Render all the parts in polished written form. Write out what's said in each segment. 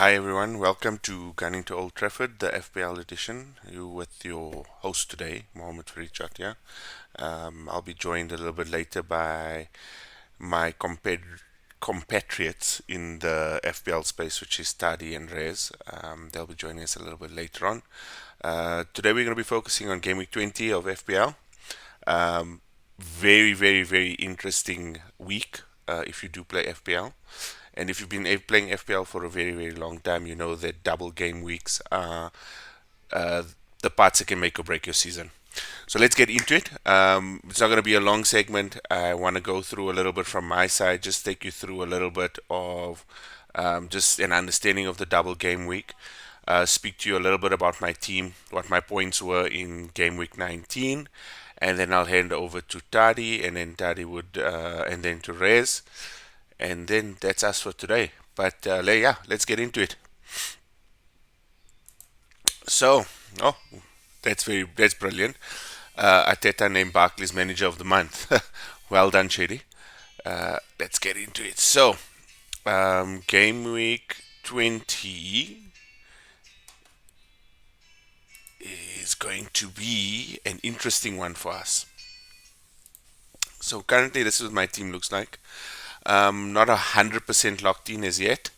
Hi everyone, welcome to Gunning to Old Trafford, the FPL edition. You with your host today, Mohammed Faried and Tadi. I'll be joined a little bit later by my compatriots in the FPL space, which is Tadi and Rez. They'll be joining us a little bit later on. Today we're going to be focusing on Gameweek 20 of FPL. Very, very, very interesting week if you do play FPL. And if you've been playing FPL for a very, very long time, you know that double game weeks are uh, the parts that can make or break your season. So let's get into it. It's not going to be a long segment. I want to go through a little bit from my side, just take you through a little bit of just an understanding of the double game week. Speak to you a little bit about my team, what my points were in game week 19, and then I'll hand over to Tadi, and then Tadi would, and then to Rez, and then that's us for today. But yeah, let's get into it. So, oh, that's brilliant. Ateta named Barclays Manager of the Month. Well done, Shady. Let's get into it. So, game week 20 is going to be an interesting one for us. So currently, this is what my team looks like. Not 100% locked in as yet.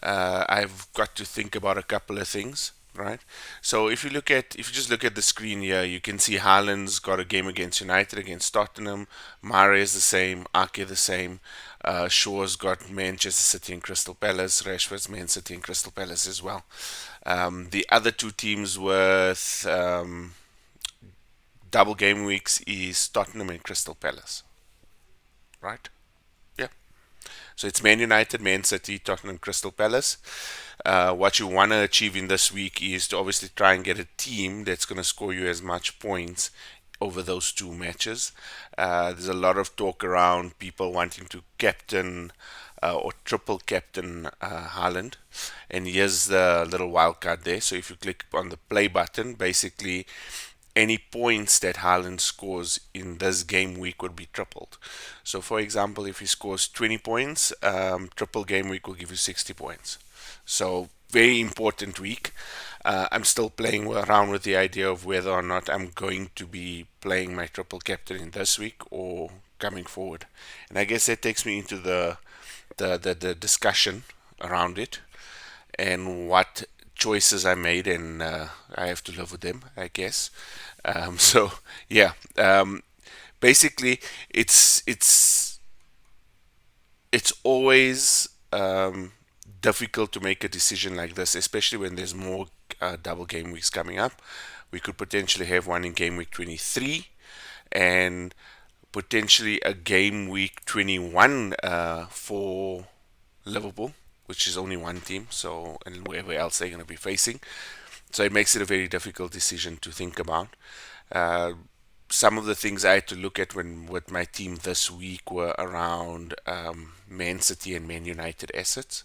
I've got to think about a couple of things, right? So if you just look at the screen here, you can see Haaland's got a game against United, against Tottenham. Mahrez the same, Ake the same. Shaw's got Manchester City and Crystal Palace. Rashford's Man City and Crystal Palace as well. The other two teams with double game weeks is Tottenham and Crystal Palace, right? Yeah. So it's Man United, Man City, Tottenham, Crystal Palace. What you want to achieve in this week is to obviously try and get a team that's going to score you as much points over those two matches. There's a lot of talk around people wanting to captain or triple captain Haaland. And here's the little wild card there. So if you click on the play button, basically any points that Haaland scores in this game week would be tripled. So, for example, if he scores 20 points, triple game week will give you 60 points. So, very important week. I'm still playing around with the idea of whether or not I'm going to be playing my triple captain in this week or coming forward. And I guess that takes me into the discussion around it and what choices I made, and I have to live with them, I guess. So yeah, basically, it's always difficult to make a decision like this, especially when there's more double game weeks coming up. We could potentially have one in game week 23, and potentially a game week 21 for Liverpool, which is only one team, so and whoever else they're going to be facing. So it makes it a very difficult decision to think about. Uh, some of the things I had to look at when with my team this week were around Man City and Man United assets.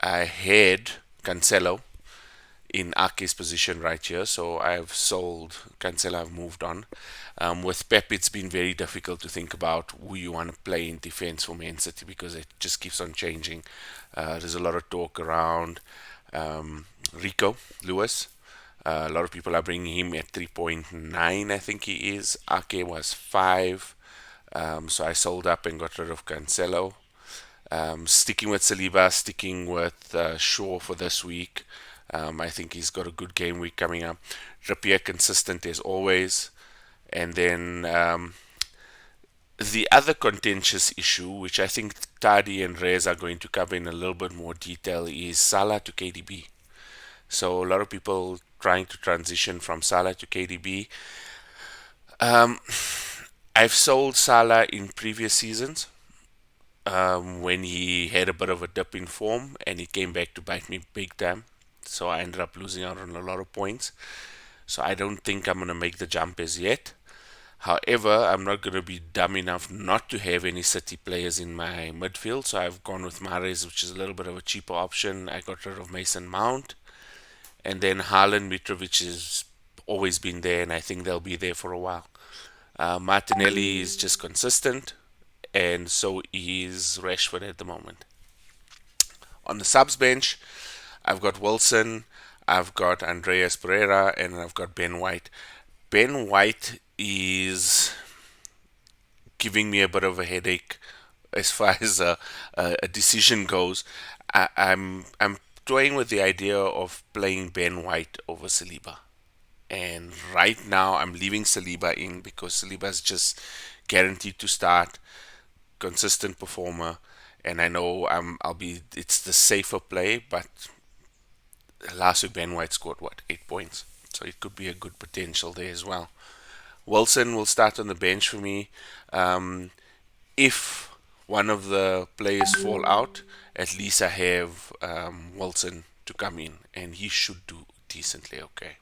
I had Cancelo in Ake's position right here, so I've sold Cancelo. I've moved on. With Pep, it's been very difficult to think about who you want to play in defense for Man City because it just keeps on changing. There's a lot of talk around Rico Lewis. A lot of people are bringing him at 3.9, I think he is. Ake was 5. So I sold up and got rid of Cancelo. Sticking with Saliba, sticking with Shaw for this week. I think he's got a good game week coming up. Trippier consistent as always. And then the other contentious issue, which I think Tadi and Rez are going to cover in a little bit more detail, is Salah to KDB. So a lot of people trying to transition from Salah to KDB. I've sold Salah in previous seasons when he had a bit of a dip in form and he came back to bite me big time. So I ended up losing out on a lot of points. So I don't think I'm going to make the jump as yet. However, I'm not going to be dumb enough not to have any City players in my midfield. So I've gone with Mahrez, which is a little bit of a cheaper option. I got rid of Mason Mount. And then Haaland, Mitrovic has always been there, and I think they'll be there for a while. Martinelli is just consistent, and so is Rashford at the moment. On the subs bench, I've got Wilson, I've got Andreas Pereira, and I've got Ben White. Ben White is giving me a bit of a headache as far as a decision goes. I'm toying with the idea of playing Ben White over Saliba. And right now, I'm leaving Saliba in because Saliba's just guaranteed to start, consistent performer, and I know I'll be. It's the safer play, but last week Ben White scored what 8 points, so it could be a good potential there as well. Wilson will start on the bench for me. Um, if one of the players fall out, at least I have Wilson to come in, and he should do decently okay.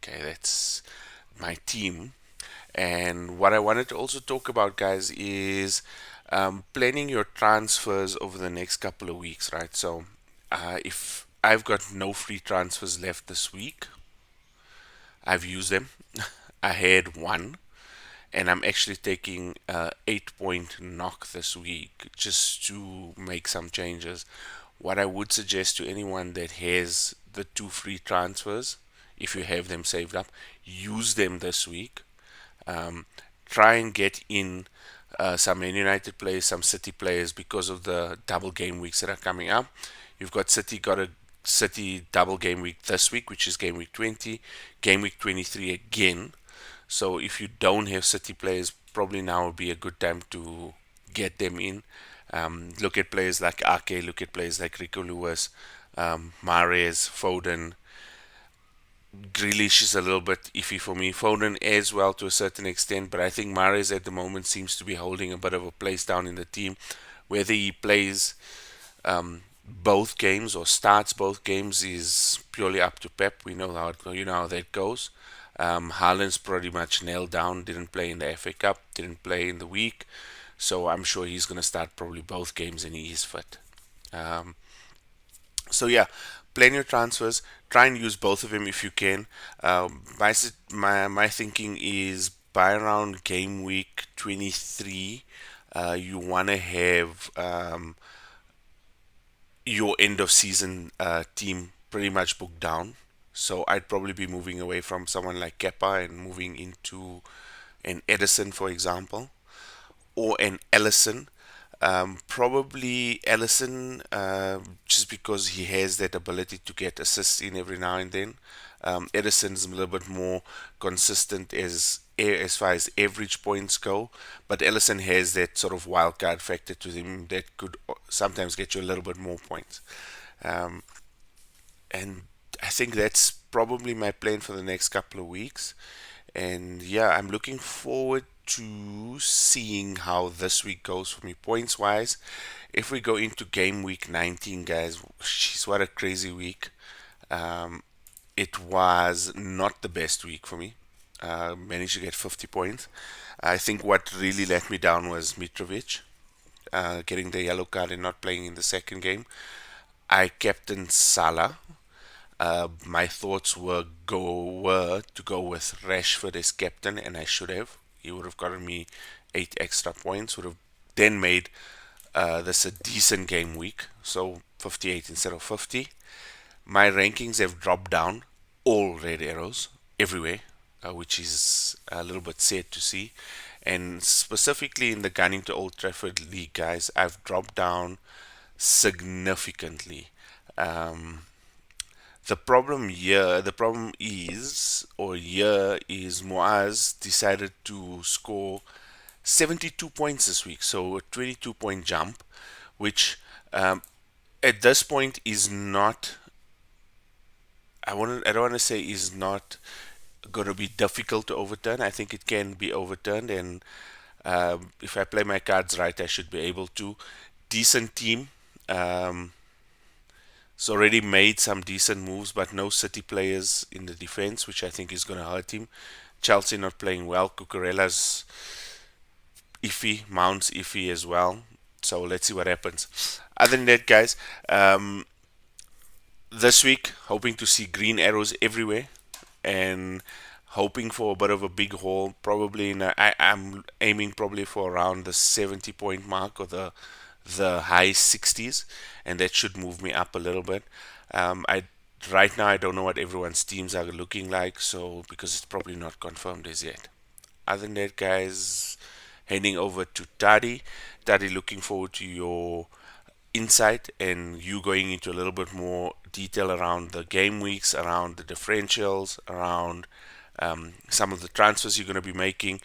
Okay, that's my team. And what I wanted to also talk about, guys, is planning your transfers over the next couple of weeks, right? So, if I've got no free transfers left this week, I've used them. I had one, and I'm actually taking 8 point knock this week just to make some changes. What I would suggest to anyone that has the two free transfers, if you have them saved up, use them this week. um, Try and get in some Man United players, some City players because of the double game weeks that are coming up. You've got a City double game week this week, which is game week 20, game week 23 again. So if you don't have City players, probably now would be a good time to get them in. Look at players like Ake, look at players like Rico Lewis, Mahrez, Foden. Grealish is a little bit iffy for me. Foden as well to a certain extent, but I think Mahrez at the moment seems to be holding a bit of a place down in the team. Whether he plays both games or starts both games is purely up to Pep. We know how that goes. Haaland's pretty much nailed down. Didn't play in the FA Cup. Didn't play in the week, so I'm sure he's going to start probably both games and he is fit. Um, so yeah, plan your transfers. Try and use both of them if you can. My thinking is by around game week 23, you want to have your end of season team pretty much booked down. So I'd probably be moving away from someone like Kepa and moving into an Edison, for example, or an Ellison. Probably Ellison, just because he has that ability to get assists in every now and then. Edison's a little bit more consistent as far as average points go, but Ellison has that sort of wild card factor to him that could sometimes get you a little bit more points. Um, and I think that's probably my plan for the next couple of weeks. And yeah, I'm looking forward to seeing how this week goes for me points wise. If we go into game week 19, guys, jeez, what a crazy week. Um, it was not the best week for me. Managed to get 50 points. I think what really let me down was Mitrovic, getting the yellow card and not playing in the second game. I captained Salah. My thoughts were to go with Rashford as captain, and I should have. He would have gotten me 8 extra points. Would have then made this a decent game week. So 58 instead of 50. My rankings have dropped down, all red arrows everywhere, which is a little bit sad to see. And specifically in the Gunning to Old Trafford League, guys, I've dropped down significantly. Um, the problem is, or here is Moaz decided to score 72 points this week, so a 22-point jump, which um, at this point is not. I don't want to say is not going to be difficult to overturn. I think it can be overturned, and if I play my cards right, I should be able to. Decent team. Um, He's already made some decent moves, but no City players in the defense, which I think is going to hurt him. Chelsea not playing well. Cucurella's iffy. Mount's iffy as well. So let's see what happens. Other than that, guys, this week hoping to see green arrows everywhere, and hoping for a bit of a big haul. Probably I'm aiming probably for around the 70 point mark or the the high 60s, and that should move me up a little bit. I Right now I don't know what everyone's teams are looking like, so because it's probably not confirmed as yet. Other than that, guys, heading over to Tadi. Tadi, looking forward to your insight and you going into a little bit more detail around the game weeks, around the differentials, around some of the transfers you're going to be making.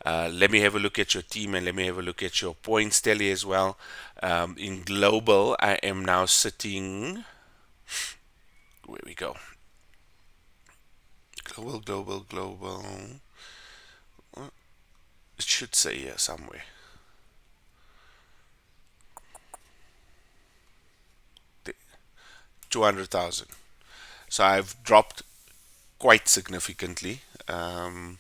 Let me have a look at your team and let me have a look at your points tally as well. In global, I am now sitting. Where we go? Global, global, global. It should say here somewhere. 200,000. So I've dropped quite significantly. I'm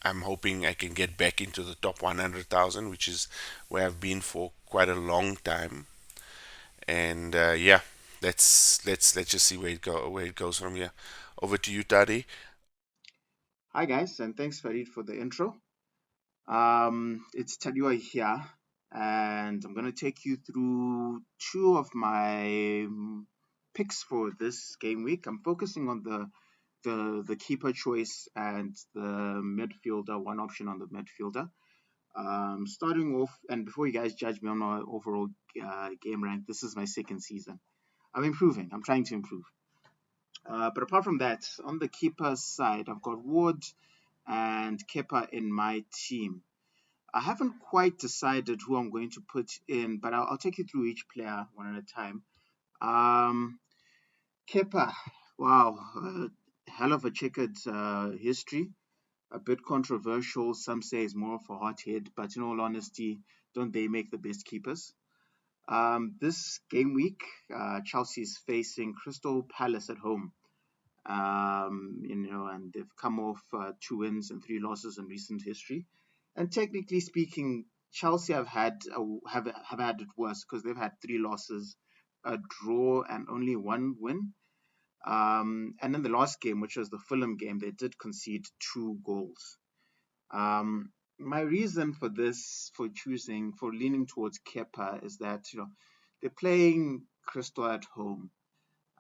hoping I can get back into the top 100,000, which is where I've been for quite a long time. And yeah, let's just see where it goes from here. Over to you, Tadi. Hi guys, and thanks Farid for the intro. It's Tadiwa here, and I'm gonna take you through two of my picks for this game week. I'm focusing on the keeper choice and the midfielder, one option on the midfielder. Starting off, and before you guys judge me on my overall game rank, this is my second season. I'm improving. I'm trying to improve. But apart from that, on the keeper side, I've got Ward and Kepa in my team. I haven't quite decided who I'm going to put in, but I'll take you through each player one at a time. Um, Kepa, wow, hell of a checkered history. A bit controversial. Some say he's more of a hothead, but in all honesty, don't they make the best keepers? This game week, Chelsea is facing Crystal Palace at home. And they've come off 2 wins and 3 losses in recent history. And technically speaking, Chelsea have had it worse because they've had 3 losses, a draw, and only 1 win. And in the last game, which was the Fulham game, they did concede 2 goals. My reason for this, for leaning towards Kepa, is that they're playing Crystal at home.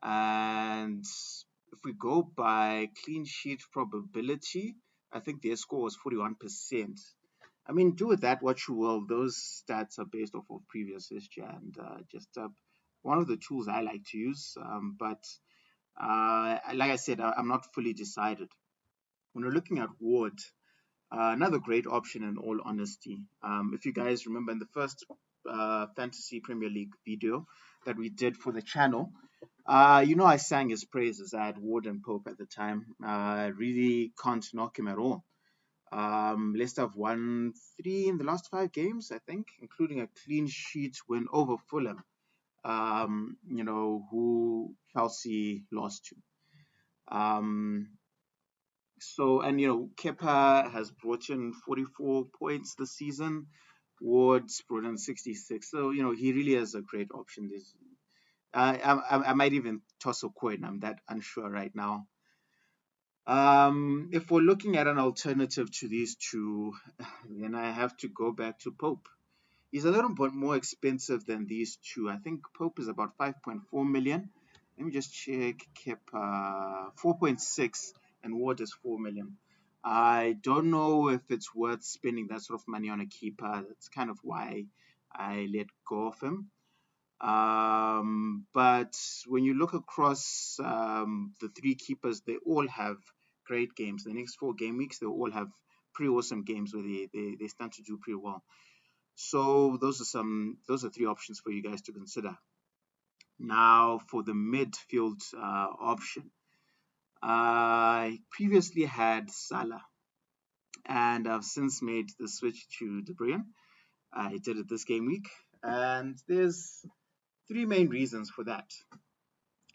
And if we go by clean sheet probability, I think their score was 41%. I mean, do with that what you will. Those stats are based off of previous history and just one of the tools I like to use. But like I said, I'm not fully decided. When we're looking at Ward, another great option in all honesty. If you guys remember in the first Fantasy Premier League video that we did for the channel, I sang his praises. I had Ward and Pope at the time. Really can't knock him at all. Leicester have won 3 in the last 5 games, I think, including a clean sheet win over Fulham, who Chelsea lost to. Um, Kepa has brought in 44 points this season. Ward's brought in 66. So, he really is a great option. I might even toss a coin. I'm that unsure right now. If we're looking at an alternative to these two, then I have to go back to Pope. He's a little bit more expensive than these two. I think Pope is about 5.4 million. Let me just check. Kepa 4.6 and Ward is 4 million. I don't know if it's worth spending that sort of money on a keeper. That's kind of why I let go of him. But when you look across the three keepers, they all have great games. The next 4 game weeks, they all have pretty awesome games where they stand to do pretty well. So those are 3 options for you guys to consider. Now for the midfield option, I previously had Salah, and I've since made the switch to De Bruyne. I did it this game week, and there's 3 main reasons for that.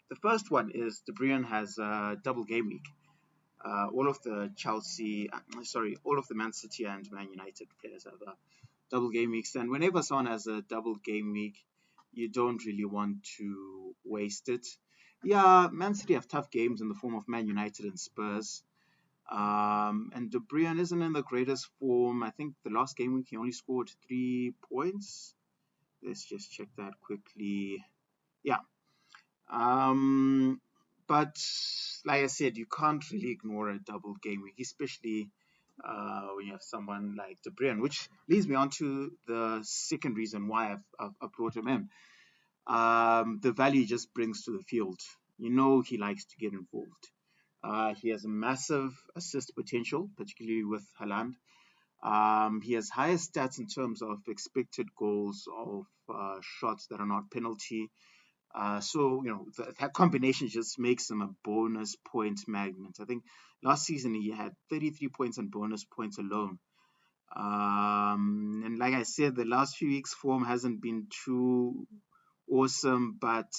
The first one is De Bruyne has a double game week. All of the Man City and Man United players have a double game weeks, and whenever someone has a double game week, you don't really want to waste it. Yeah, Man City have tough games in the form of Man United and Spurs. And De Bruyne isn't in the greatest form. I think the last game week he only scored 3 points. Let's just check that quickly. Yeah. Um, but like I said, you can't really ignore a double game week, especially when you have someone like De Bruyne, which leads me on to the second reason why I've brought him in. The value he just brings to the field. You know he likes to get involved. He has a massive assist potential, particularly with Haaland. He has higher stats in terms of expected goals of shots that are not penalty. That combination just makes him a bonus point magnet. I think last season he had 33 points on bonus points alone. And like I said, the last few weeks' form hasn't been too awesome, but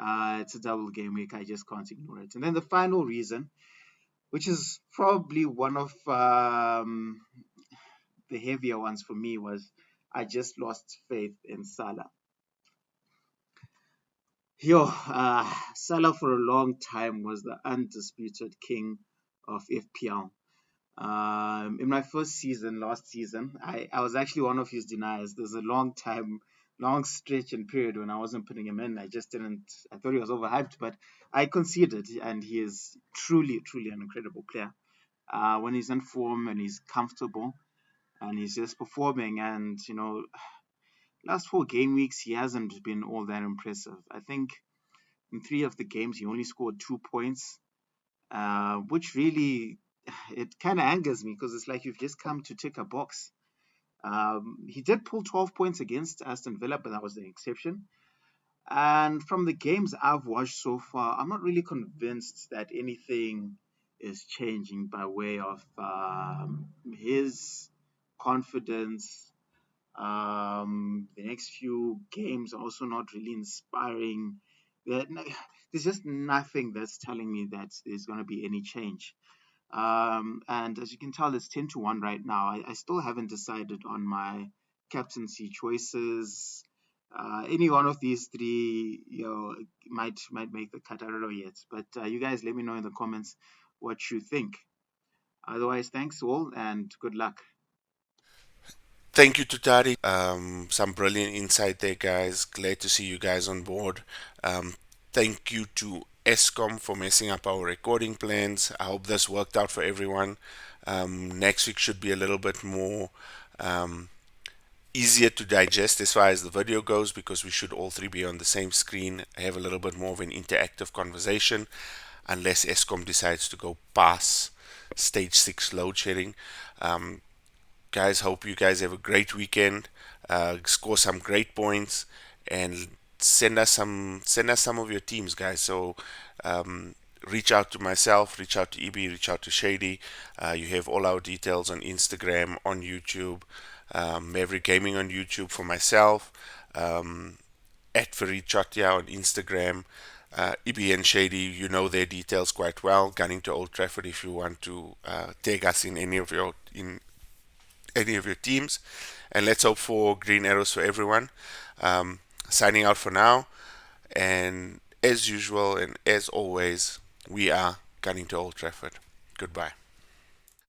it's a double game week. I just can't ignore it. And then the final reason, which is probably one of the heavier ones for me, was I just lost faith in Salah. Salah for a long time was the undisputed king of FPL. In my first season, last season, I was actually one of his deniers. There's a long stretch and period when I wasn't putting him in. I just didn't, I thought he was overhyped, but I conceded, and he is truly, truly an incredible player. When he's in form and he's comfortable and he's just performing, and last 4 game weeks, he hasn't been all that impressive. I think in 3 of the games, he only scored 2 points, which really it kind of angers me because it's like you've just come to tick a box. He did pull 12 points against Aston Villa, but that was the exception. And from the games I've watched so far, I'm not really convinced that anything is changing by way of his confidence. The next few games are also not really inspiring. There's just nothing that's telling me that there's going to be any change. And as you can tell, it's 10 to 1 right now. I still haven't decided on my captaincy choices. Any one of these three, might make the cut. I don't know yet. But you guys let me know in the comments what you think. Otherwise, thanks all and good luck. Thank you to Tadi. Some brilliant insight there, guys. Glad to see you guys on board. Thank you to ESCOM for messing up our recording plans. I hope this worked out for everyone. Next week should be a little bit more easier to digest as far as the video goes, because we should all three be on the same screen, have a little bit more of an interactive conversation, unless ESCOM decides to go past stage 6 load shedding. Guys, hope you guys have a great weekend, score some great points, and send us some of your teams, guys. So reach out to myself, reach out to EB, reach out to Shady. You have all our details on Instagram, on YouTube, Maverick Gaming on YouTube for myself, at Faried Chatia on Instagram. EB and Shady, you know their details quite well. Gunning to Old Trafford if you want to take us in any of your teams. And let's hope for green arrows for everyone. Signing out for now. And as usual and as always, we are gunning to Old Trafford. Goodbye.